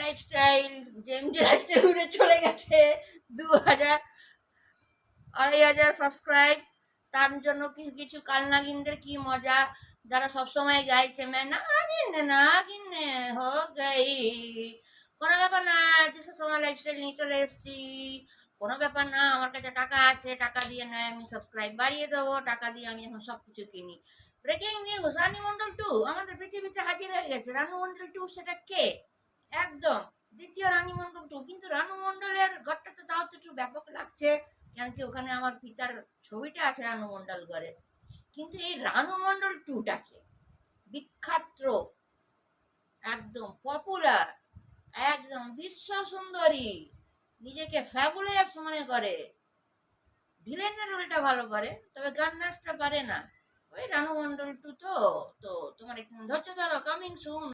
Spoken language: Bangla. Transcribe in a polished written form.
লাইফস্টাইল, জেমজি লাইফস্টাইল উড়ে চলে গেছে 2000 2,500 সাবস্ক্রাইব। তার জন্য কিছু কিছু কালনাগিনদের কি মজা, যারা সবসময় গাইছে मैं नागिन नागिन हो गई। কোনো ব্যাপার না, যে সময় লাইফস্টাইল নিয়ে চলে এসেছি, কোনো ব্যাপার না, আমার কাছে টাকা আছে, টাকা দিয়ে নয় আমি সাবস্ক্রাইব বাড়িয়ে দেবো, টাকা দিয়ে আমি এখন সবকিছু কিনি। ব্রেকিং নিউজ, রানু মন্ডল 2 আমাদের পৃথিবীতে হাজির হয়ে গেছে। রানু মন্ডল 2 সেটা কে? একদম দ্বিতীয় রানী মন্ডল 2। কিন্তু রানু মন্ডলের ঘরটা তো তাও তো একটু ব্যাপক লাগছে, কেন কি ওখানে আমার পিতার ছবিটা আছে রানু মন্ডল ঘরে। কিন্তু এই রানু মন্ডল 2টাকে বিখ্যাত, একদম পপুলার, একদম বিশ্ব সুন্দরী, নিজেকে ফ্যাবুলাস মনে করে, ভিলেনের রোলটা ভালো করে, তবে গান নাচটা পারে না। ওই রানু মন্ডল 2 তো। তো তোমার একটু ধৈর্য ধরো, কামিং সুন।